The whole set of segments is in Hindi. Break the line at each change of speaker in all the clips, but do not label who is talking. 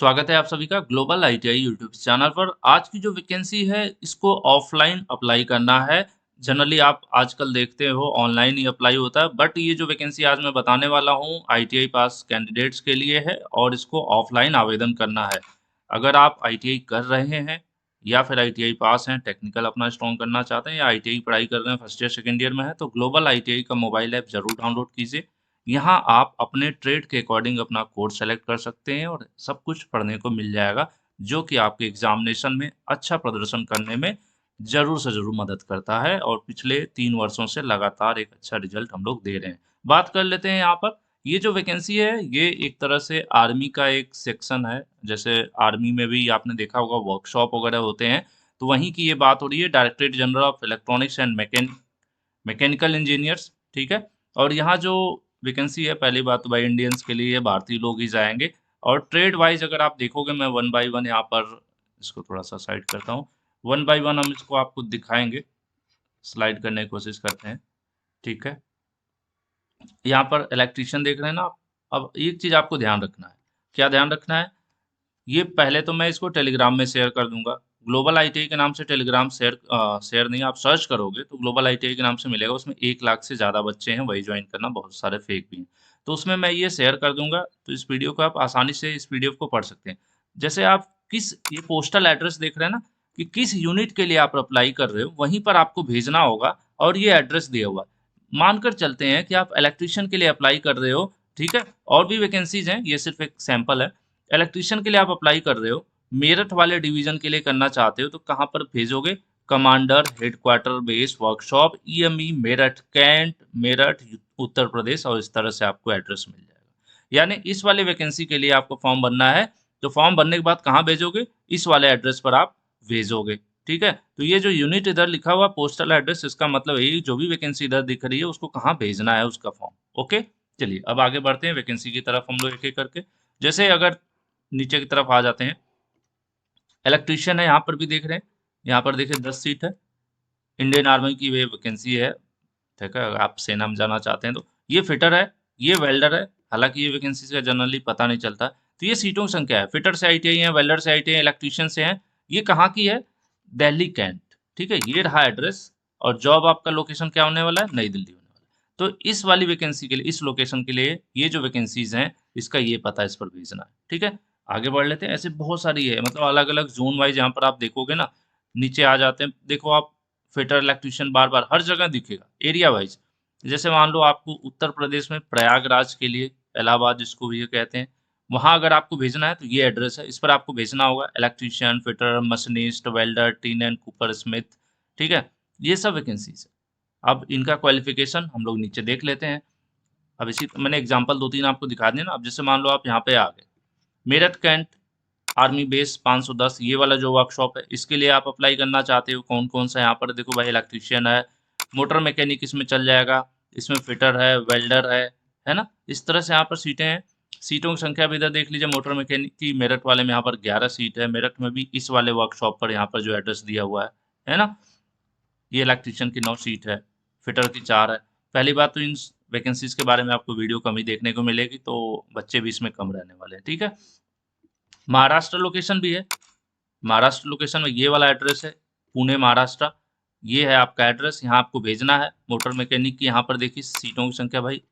स्वागत है आप सभी का ग्लोबल आईटीआई यूट्यूब चैनल पर। आज की जो वैकेंसी है इसको ऑफलाइन अप्लाई करना है। जनरली आप आजकल देखते हो ऑनलाइन ही अप्लाई होता है, बट ये जो वैकेंसी आज मैं बताने वाला हूँ आईटीआई पास कैंडिडेट्स के लिए है और इसको ऑफलाइन आवेदन करना है। अगर आप आईटीआई कर रहे हैं या फिर आईटीआई पास हैं, टेक्निकल अपना स्ट्रॉन्ग करना चाहते हैं या आईटीआई पढ़ाई कर रहे हैं, फर्स्ट ईयर सेकेंड ईयर में है, तो ग्लोबल आईटीआई का मोबाइल ऐप जरूर डाउनलोड कीजिए। यहाँ आप अपने ट्रेड के अकॉर्डिंग अपना कोर्स सेलेक्ट कर सकते हैं और सब कुछ पढ़ने को मिल जाएगा, जो कि आपके एग्जामिनेशन में अच्छा प्रदर्शन करने में ज़रूर से ज़रूर मदद करता है और पिछले 3 वर्षों से लगातार एक अच्छा रिजल्ट हम लोग दे रहे हैं। बात कर लेते हैं यहाँ पर, ये जो वैकेंसी है ये एक तरह से आर्मी का एक सेक्शन है। जैसे आर्मी में भी आपने देखा होगा वर्कशॉप वगैरह होते हैं, तो वहीं की ये बात हो रही है, directorate general of electronics and mechanical engineers, ठीक है। और यहाँ जो वैकेंसी है, पहली बात तो भाई इंडियंस के लिए भारतीय लोग ही जाएंगे। और ट्रेड वाइज अगर आप देखोगे, मैं वन बाय वन यहाँ पर इसको थोड़ा सा साइड करता हूँ। वन बाय वन हम इसको आपको दिखाएंगे, स्लाइड करने की कोशिश करते हैं, ठीक है। यहाँ पर इलेक्ट्रीशियन देख रहे हैं ना आप। अब एक चीज़ आपको ध्यान रखना है, क्या ध्यान रखना है, ये पहले तो मैं इसको टेलीग्राम में शेयर कर दूंगा। ग्लोबल आईटीआई के नाम से टेलीग्राम शेयर नहीं, आप सर्च करोगे तो ग्लोबल आईटीआई के नाम से मिलेगा। उसमें 1 लाख से ज़्यादा बच्चे हैं, वही ज्वाइन करना, बहुत सारे फेक भी हैं। तो उसमें मैं ये शेयर कर दूंगा, तो इस वीडियो को आप आसानी से इस पीडीएफ को पढ़ सकते हैं। जैसे आप किस, ये पोस्टल एड्रेस देख रहे हैं ना, कि किस यूनिट के लिए आप अप्लाई कर रहे हो वहीं पर आपको भेजना होगा और ये एड्रेस दिया हुआ है। मानकर चलते हैं कि आप इलेक्ट्रीशियन के लिए अप्लाई कर रहे हो, ठीक है। और भी वैकेंसीज हैं, ये सिर्फ एक सैंपल है। इलेक्ट्रीशियन के लिए आप अप्लाई कर रहे हो, मेरठ वाले डिवीजन के लिए करना चाहते हो, तो कहाँ पर भेजोगे, commander headquarter base workshop EME Meerut cantt Meerut Uttar Pradesh, और इस तरह से आपको एड्रेस मिल जाएगा। यानी इस वाले वैकेंसी के लिए आपको फॉर्म भरना है, तो फॉर्म भरने के बाद कहाँ भेजोगे, इस वाले एड्रेस पर आप भेजोगे, ठीक है। तो ये जो यूनिट इधर लिखा हुआ पोस्टल एड्रेस, इसका मतलब है जो भी वैकेंसी इधर दिख रही है उसको कहाँ भेजना है, उसका फॉर्म। ओके, चलिए अब आगे बढ़ते हैं वैकेंसी की तरफ हम लोग एक एक करके। जैसे अगर नीचे की तरफ आ जाते हैं, इलेक्ट्रीशियन है, यहाँ पर भी देख रहे हैं, यहाँ पर देखिए 10 सीट है। इंडियन आर्मी की वे वैकेंसी है, ठीक है। अगर आप सेना में जाना चाहते हैं तो ये फिटर है, ये वेल्डर है। हालांकि ये वैकेंसी का जनरली पता नहीं चलता। तो ये सीटों की संख्या है, फिटर से आईटीआई है, वेल्डर से आईटीआई, इलेक्ट्रीशियन से है। ये कहाँ की है, दिल्ली कैंट, ठीक है। ये रहा एड्रेस, और जॉब आपका लोकेशन क्या होने वाला है, नई दिल्ली होने वाला है। तो इस वाली वैकेंसी के लिए, इस लोकेशन के लिए ये जो वैकेंसीज हैं, इसका ये पता इस पर भेजना है, ठीक है। आगे बढ़ लेते हैं, ऐसे बहुत सारी है, मतलब अलग अलग जोन वाइज यहाँ पर आप देखोगे ना, नीचे आ जाते हैं, देखो आप फिटर इलेक्ट्रीशियन बार बार हर जगह दिखेगा एरिया वाइज। जैसे मान लो आपको उत्तर प्रदेश में प्रयागराज के लिए, इलाहाबाद जिसको भी ये कहते हैं, वहां अगर आपको भेजना है तो ये एड्रेस है, इस पर आपको भेजना होगा। Electrician, fitter, machinist, welder, tin and Cooper Smith, ठीक है। ये सब वैकेंसीज है। अब इनका क्वालिफिकेशन हम लोग नीचे देख लेते हैं। अब इसी मैंने एग्जाम्पल 2-3 आपको दिखा दिए ना। अब जैसे मान लो आप यहाँ पे आ गए, मेरठ कैंट आर्मी बेस 510, ये वाला जो वर्कशॉप है, इसके लिए आप अप्लाई करना चाहते हो। कौन कौन सा, यहाँ पर देखो भाई, इलेक्ट्रीशियन है, मोटर मैकेनिक इसमें चल जाएगा, इसमें फिटर है, वेल्डर है ना। इस तरह से यहाँ पर सीटें हैं। सीटों की संख्या भी इधर देख लीजिए, मोटर मैकेनिक की मेरठ वाले में यहाँ पर 11 सीट है, मेरठ में भी इस वाले वर्कशॉप पर यहाँ पर जो एड्रेस दिया हुआ है ना। ये इलेक्ट्रीशियन की 9 सीट है, फिटर की 4 है। पहली बात तो इन वैकेंसीज के बारे में आपको वीडियो कम ही देखने को मिलेगी, तो बच्चे भी इसमें कम रहने वाले हैं, ठीक है। महाराष्ट्र लोकेशन भी है, महाराष्ट्र लोकेशन में ये वाला एड्रेस है, पुणे महाराष्ट्र। ये है आपका एड्रेस, यहाँ आपको भेजना है। मोटर मैकेनिक की यहाँ पर देखिए सीटों की संख्या भाई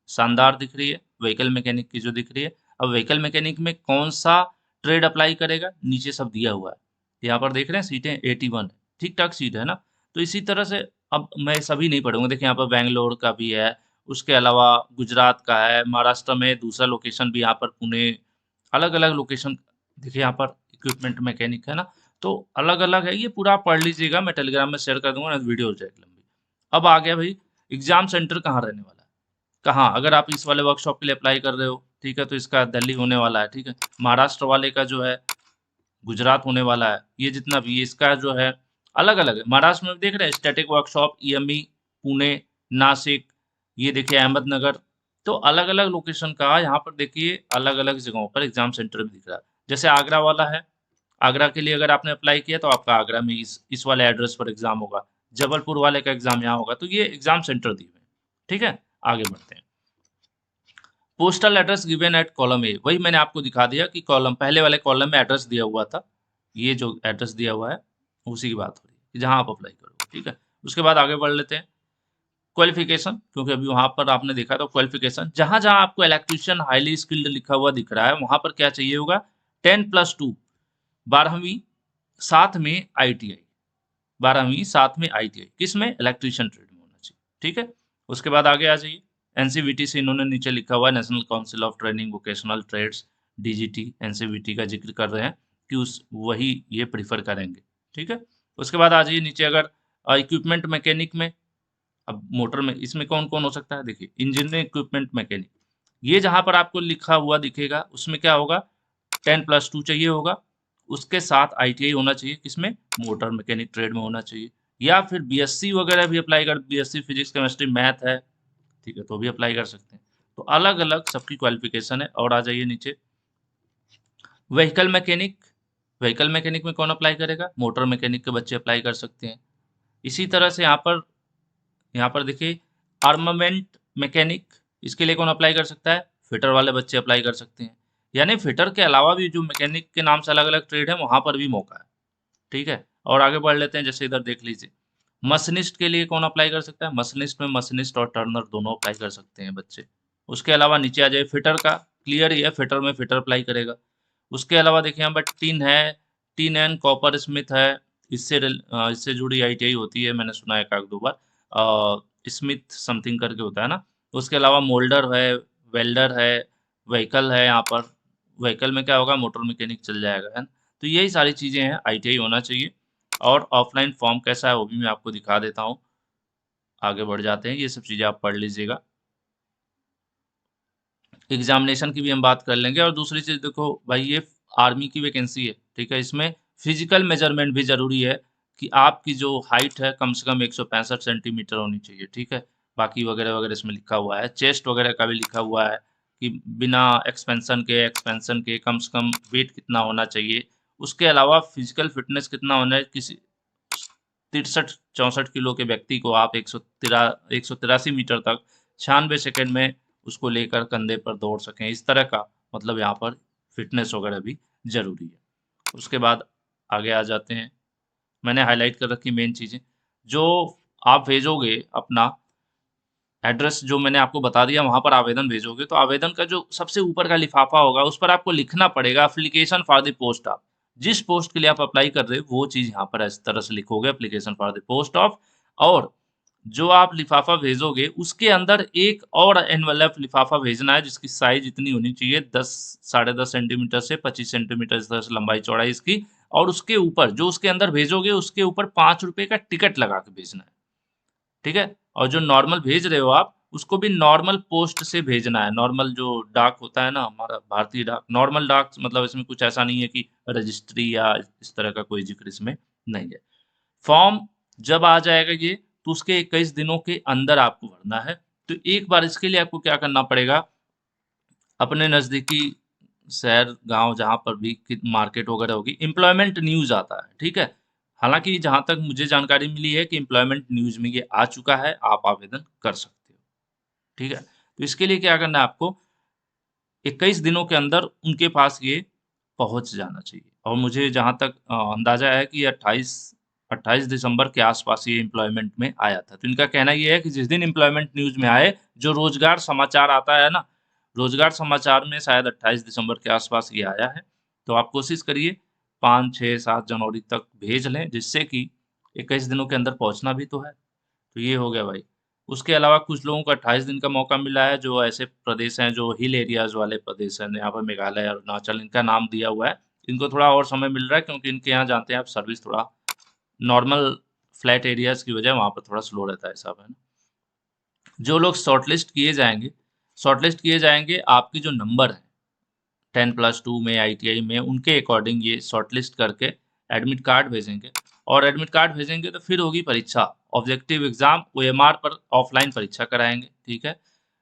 शानदार दिख रही है, व्हीकल मैकेनिक की जो दिख रही है। अब व्हीकल मैकेनिक में कौन सा ट्रेड अप्लाई करेगा, नीचे सब दिया हुआ है। यहाँ पर देख रहे हैं सीटें 81 है, ठीक ठाक सीट है ना। तो इसी तरह से अब मैं सभी नहीं पढ़ूंगा, देखिए यहाँ पर बेंगलोर का भी है, उसके अलावा गुजरात का है, महाराष्ट्र में दूसरा लोकेशन भी यहाँ पर पुणे, अलग अलग लोकेशन। देखिए यहाँ पर इक्विपमेंट मैकेनिक है ना। तो अलग अलग है, ये पूरा आप पढ़ लीजिएगा, मैं टेलीग्राम में शेयर कर दूंगा ना, वीडियो हो जाएगी लंबी। अब आ गया भाई, एग्जाम सेंटर कहाँ रहने वाला है, कहाँ, अगर आप इस वाले वर्कशॉप के लिए अप्लाई कर रहे हो, ठीक है, तो इसका दिल्ली होने वाला है, ठीक है। महाराष्ट्र वाले का जो है गुजरात होने वाला है। ये जितना भी इसका जो है अलग अलग है। महाराष्ट्र में देख रहे हैं static workshop EME Pune, Nashik, ये देखिए अहमदनगर। तो अलग अलग लोकेशन का यहाँ पर देखिए अलग अलग जगहों पर एग्जाम सेंटर भी दिख रहा है। जैसे आगरा वाला है, आगरा के लिए अगर आपने अप्लाई किया तो आपका आगरा में इस वाले एड्रेस पर एग्जाम होगा। जबलपुर वाले का एग्जाम यहाँ होगा। तो ये एग्जाम सेंटर दिए हुए हैं, ठीक है। आगे बढ़ते हैं। Postal address given at column A, वही मैंने आपको दिखा दिया कि कॉलम पहले वाले कॉलम में एड्रेस दिया हुआ था, ये जो एड्रेस दिया हुआ है उसी की बात हो रही है कि जहाँ आप अप्लाई करोगे, ठीक है। उसके बाद आगे बढ़ लेते हैं क्वालिफिकेशन, क्योंकि अभी वहां पर आपने देखा तो क्वालिफिकेशन जहां जहां आपको इलेक्ट्रीशियन हाईली स्किल्ड लिखा हुआ दिख रहा है वहां पर क्या चाहिए होगा, 10+2, 12वीं साथ में ITI, 12वीं साथ में ITI किस में, इलेक्ट्रीशियन ट्रेड में होना चाहिए, ठीक है। उसके बाद आगे आ जाइए, NCVT से इन्होंने नीचे लिखा हुआ है national council of training vocational trades, DGT NCVT का जिक्र कर रहे हैं कि उस वही ये प्रीफर करेंगे, ठीक है। उसके बाद आ जाइए नीचे, अगर इक्विपमेंट मैकेनिक में, अब मोटर में इसमें कौन कौन हो सकता है, देखिए इंजीनियरिंग इक्विपमेंट मैकेनिक, ये जहां पर आपको लिखा हुआ दिखेगा उसमें क्या होगा, 10+2 चाहिए होगा, उसके साथ ITI होना चाहिए किसमें, मोटर मैकेनिक ट्रेड में होना चाहिए, या फिर BSc वगैरह भी अप्लाई कर, BSc फिजिक्स केमिस्ट्री मैथ है, ठीक है, तो भी अप्लाई कर सकते हैं। तो अलग अलग सबकी क्वालिफिकेशन है। और आ जाइए नीचे, व्हीकल मैकेनिक, व्हीकल मैकेनिक में कौन अप्लाई करेगा, मोटर मैकेनिक के बच्चे अप्लाई कर सकते हैं। इसी तरह से यहाँ पर देखिए आर्मामेंट मैकेनिक, इसके लिए कौन अप्लाई कर सकता है, फिटर वाले बच्चे अप्लाई कर सकते हैं। यानी फिटर के अलावा भी जो मैकेनिक के नाम से अलग अलग ट्रेड है वहां पर भी मौका है, ठीक है। और आगे बढ़ लेते हैं, जैसे इधर देख लीजिए, मशीनिस्ट के लिए कौन अप्लाई कर सकता है, मशीनिस्ट में मशीनिस्ट और टर्नर दोनों अप्लाई कर सकते हैं बच्चे। उसके अलावा नीचे आ जाए, फिटर का क्लियर ही है, फिटर में फिटर अप्लाई करेगा। उसके अलावा देखिए यहाँ पर टिन है, टिन एंड कॉपर स्मिथ है, इससे जुड़ी ITI होती है, मैंने सुना है एक आध दो बार, स्मिथ समथिंग करके होता है ना। उसके अलावा मोल्डर है, वेल्डर है, व्हीकल है, यहाँ पर व्हीकल में क्या होगा, मोटर मैकेनिक चल जाएगा, है ना। तो यही सारी चीज़ें हैं, ITI होना चाहिए। और ऑफलाइन फॉर्म कैसा है वो भी मैं आपको दिखा देता हूँ, आगे बढ़ जाते हैं, ये सब चीज़ें आप पढ़ लीजिएगा। एग्जामिनेशन की भी हम बात कर लेंगे। और दूसरी चीज़ देखो भाई, ये आर्मी की वैकेंसी है, ठीक है, इसमें फिजिकल मेजरमेंट भी ज़रूरी है कि आपकी जो हाइट है कम से कम 165 सेंटीमीटर होनी चाहिए, ठीक है। बाकी वगैरह वगैरह इसमें लिखा हुआ है, चेस्ट वगैरह का भी लिखा हुआ है कि बिना एक्सपेंशन के कम से कम वेट कितना होना चाहिए। उसके अलावा फिजिकल फिटनेस कितना होना है, किसी 63-64 किलो के व्यक्ति को आप 183 मीटर तक 96 सेकंड में उसको लेकर कंधे पर दौड़ सकें, इस तरह का मतलब यहाँ पर फिटनेस वगैरह भी जरूरी है। उसके बाद आगे आ जाते हैं, मैंने हाईलाइट कर रखी मेन चीज़ें जो आप भेजोगे अपना एड्रेस, जो मैंने आपको बता दिया, वहां पर आवेदन भेजोगे तो आवेदन का जो सबसे ऊपर का लिफाफा होगा उस पर आपको लिखना पड़ेगा application for the post of, जिस पोस्ट के लिए आप अप्लाई कर रहे हो वो चीज़ यहाँ पर इस तरह से लिखोगे, application for the post of. और जो आप लिफाफा भेजोगे उसके अंदर एक और एनवेलप लिफाफा भेजना है जिसकी साइज इतनी होनी चाहिए, 10 साढ़े 10 सेंटीमीटर से 25 सेंटीमीटर इस तरह से लंबाई चौड़ाई इसकी। और उसके ऊपर जो उसके अंदर भेजोगे उसके ऊपर 5 रुपए का टिकट लगा के भेजना है, ठीक है। और जो नॉर्मल भेज रहे हो आप उसको भी नॉर्मल पोस्ट से भेजना है, नॉर्मल जो डाक होता है ना हमारा भारतीय डाक, नॉर्मल डाक, मतलब इसमें कुछ ऐसा नहीं है कि रजिस्ट्री या इस तरह का कोई जिक्र इसमें नहीं है। फॉर्म जब आ जाएगा ये, तो उसके 21 दिनों के अंदर आपको भरना है। तो एक बार इसके लिए आपको क्या करना पड़ेगा, अपने नज़दीकी शहर गांव जहां पर भी मार्केट वगैरह होगी, एम्प्लॉयमेंट न्यूज़ आता है, ठीक है। हालांकि जहां तक मुझे जानकारी मिली है कि एम्प्लॉयमेंट न्यूज़ में ये आ चुका है, आप आवेदन कर सकते हो, ठीक है। तो इसके लिए क्या करना है आपको, 21 दिनों के अंदर उनके पास ये पहुंच जाना चाहिए। और मुझे जहां तक अंदाजा है कि 28 दिसंबर के आसपास ये एम्प्लॉयमेंट में आया था। तो इनका कहना ये है कि जिस दिन एम्प्लॉयमेंट न्यूज़ में आए, जो रोजगार समाचार आता है ना, रोजगार समाचार में शायद 28 दिसंबर के आसपास ये आया है। तो आप कोशिश करिए 5, 6, 7 जनवरी तक भेज लें, जिससे कि 21 दिनों के अंदर पहुंचना भी तो है। तो ये हो गया भाई। उसके अलावा कुछ लोगों को 28 दिन का मौका मिला है, जो ऐसे प्रदेश हैं जो हिल एरियाज वाले प्रदेश हैं, यहाँ पर मेघालय और अरुणाचल, इनका नाम दिया हुआ है। इनको थोड़ा और समय मिल रहा है क्योंकि इनके यहाँ जानते हैं आप, सर्विस थोड़ा नॉर्मल फ्लैट एरियाज की वजह वहाँ पर थोड़ा स्लो रहता है, साहब, है ना। जो लोग शॉर्टलिस्ट किए जाएंगे, आपकी जो नंबर है 10+2 में ITI में, उनके अकॉर्डिंग ये शॉर्टलिस्ट करके एडमिट कार्ड भेजेंगे। और एडमिट कार्ड भेजेंगे तो फिर होगी परीक्षा, ऑब्जेक्टिव एग्जाम, OMR पर ऑफलाइन परीक्षा कराएंगे, ठीक है।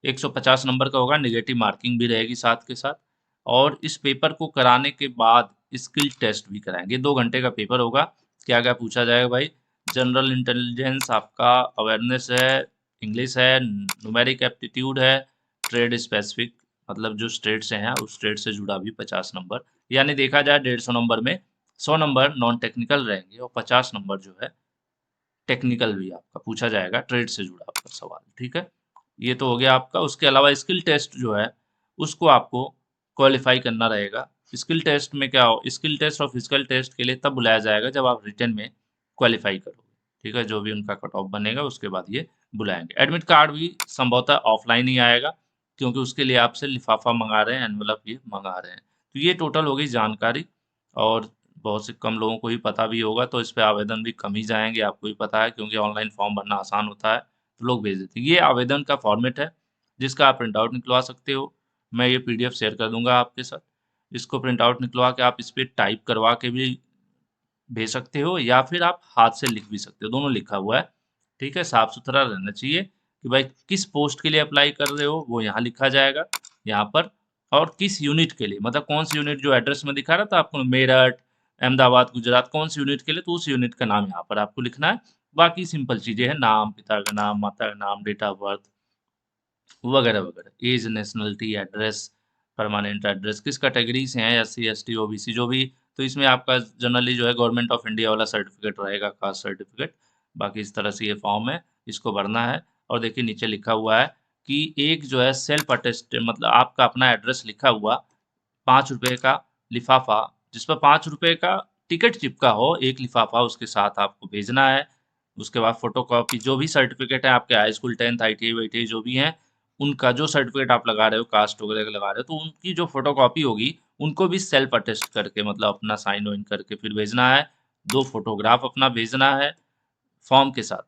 150 नंबर का होगा, निगेटिव मार्किंग भी रहेगी साथ के साथ। और इस पेपर को कराने के बाद स्किल टेस्ट भी कराएंगे, 2 घंटे का पेपर होगा। क्या क्या पूछा जाएगा भाई, जनरल इंटेलिजेंस आपका, अवेयरनेस है, इंग्लिश है, न्यूमेरिक एप्टीट्यूड है, ट्रेड स्पेसिफिक मतलब जो स्टेट से हैं उस स्टेट से जुड़ा भी 50 नंबर, यानी देखा जाए 150 नंबर में 100 नंबर नॉन टेक्निकल रहेंगे और 50 नंबर जो है टेक्निकल भी आपका पूछा जाएगा, ट्रेड से जुड़ा आपका सवाल। ठीक है, ये तो हो गया आपका। उसके अलावा स्किल टेस्ट जो है उसको आपको क्वालिफाई करना रहेगा। स्किल टेस्ट में क्या हो, स्किल टेस्ट और फिजिकल टेस्ट के लिए तब बुलाया जाएगा जब आप रिटन में क्वालिफाई करोगे। ठीक है, जो भी उनका कट ऑफ बनेगा उसके बाद ये बुलाएंगे। एडमिट कार्ड भी संभवतः ऑफलाइन ही आएगा, क्योंकि उसके लिए आपसे लिफाफा मंगा रहे हैं, एनवलप ये मंगा रहे हैं। तो ये टोटल हो गई जानकारी, और बहुत से कम लोगों को ही पता भी होगा, तो इस पे आवेदन भी कम ही जाएंगे, आपको भी पता है, क्योंकि ऑनलाइन फॉर्म भरना आसान होता है तो लोग भेज देते हैं। ये आवेदन का फॉर्मेट है जिसका आप प्रिंट आउट निकलवा सकते हो। मैं ये पीडीएफ शेयर कर दूंगा आपके साथ। इसको प्रिंट आउट निकलवा के आप इस पर टाइप करवा के भी भेज सकते हो, या फिर आप हाथ से लिख भी सकते हो, दोनों लिखा हुआ है। ठीक है, साफ सुथरा रहना चाहिए कि भाई किस पोस्ट के लिए अप्लाई कर रहे हो वो यहाँ लिखा जाएगा यहाँ पर, और किस यूनिट के लिए, मतलब कौन सी यूनिट, जो एड्रेस में दिखा रहा था आपको मेरठ, अहमदाबाद, गुजरात, कौन सी यूनिट के लिए, तो उस यूनिट का नाम यहाँ पर आपको लिखना है। बाकी सिंपल चीजें हैं, नाम, पिता का नाम, माता का नाम, डेट ऑफ बर्थ वगैरह वगैरह, age, nationality, address, permanent address, किस कैटेगरी से हैं, एससी, एसटी, ओबीसी, जो भी। तो इसमें आपका जनरली जो है गवर्नमेंट ऑफ इंडिया वाला सर्टिफिकेट रहेगा, कास्ट सर्टिफिकेट। बाकी इस तरह से ये फॉर्म है, इसको भरना है। और देखिए नीचे लिखा हुआ है कि एक जो है सेल्फ अटेस्ट, मतलब आपका अपना एड्रेस लिखा हुआ 5 रुपए का लिफाफा, जिस पर 5 रुपए का टिकट चिपका हो, एक लिफाफा उसके साथ आपको भेजना है। उसके बाद फोटोकॉपी, जो भी सर्टिफिकेट है आपके, हाई स्कूल, 10th, ITI वाईटीआई जो भी हैं, उनका जो सर्टिफिकेट आप लगा रहे हो, कास्ट वगैरह का लगा रहे हो, तो उनकी जो फोटोकॉपी होगी उनको भी सेल्फ अटेस्ट करके, मतलब अपना साइन वाइन करके फिर भेजना है। 2 फोटोग्राफ अपना भेजना है फॉर्म के साथ।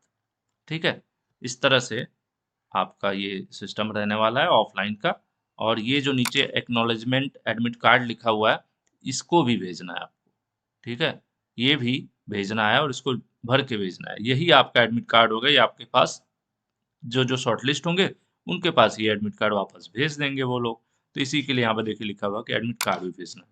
ठीक है, इस तरह से आपका ये सिस्टम रहने वाला है ऑफलाइन का। और ये जो नीचे एक्नॉलेजमेंट एडमिट कार्ड लिखा हुआ है, इसको भी भेजना है आपको। ठीक है, ये भी भेजना है और इसको भर के भेजना है। यही आपका एडमिट कार्ड होगा, ये आपके पास जो जो शॉर्टलिस्ट होंगे उनके पास ये एडमिट कार्ड वापस भेज देंगे वो लोग। तो इसी के लिए यहाँ पर देखिए लिखा हुआ कि एडमिट कार्ड भी भेजना है।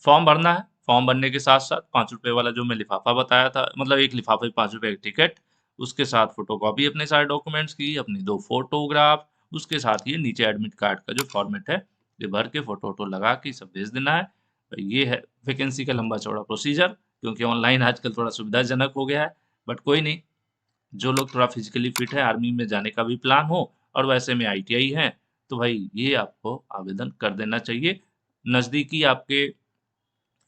फॉर्म भरना है, फॉर्म भरने के साथ साथ 5 रुपए वाला जो मैं लिफाफा बताया था, मतलब एक लिफाफे 5 रुपए का टिकट, उसके साथ फोटोकॉपी अपने सारे डॉक्यूमेंट्स की, अपनी 2 फोटोग्राफ, उसके साथ ये नीचे एडमिट कार्ड का जो फॉर्मेट है ये भर के फोटो वोटो लगा के सब भेज देना है। तो ये है वैकेंसी का लंबा चौड़ा प्रोसीजर, क्योंकि ऑनलाइन आजकल थोड़ा सुविधाजनक हो गया है। बट कोई नहीं, जो लोग थोड़ा फिजिकली फिट है, आर्मी में जाने का भी प्लान हो और वैसे में ITI है, तो भाई ये आपको आवेदन कर देना चाहिए। नज़दीकी आपके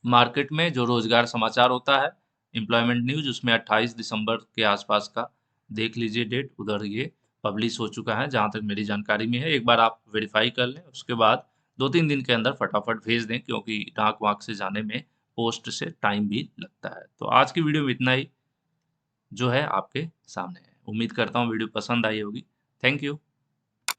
मार्केट में जो रोजगार समाचार होता है, एम्प्लॉयमेंट न्यूज, उसमें 28 दिसंबर के आसपास का देख लीजिए डेट, उधर ये पब्लिश हो चुका है जहां तक मेरी जानकारी में है। एक बार आप वेरीफाई कर लें, उसके बाद 2-3 दिन के अंदर फटाफट भेज दें, क्योंकि डाक वाक से जाने में, पोस्ट से टाइम भी लगता है। तो आज की वीडियो में इतना ही जो है आपके सामने है। उम्मीद करता हूँ वीडियो पसंद आई होगी। Thank you.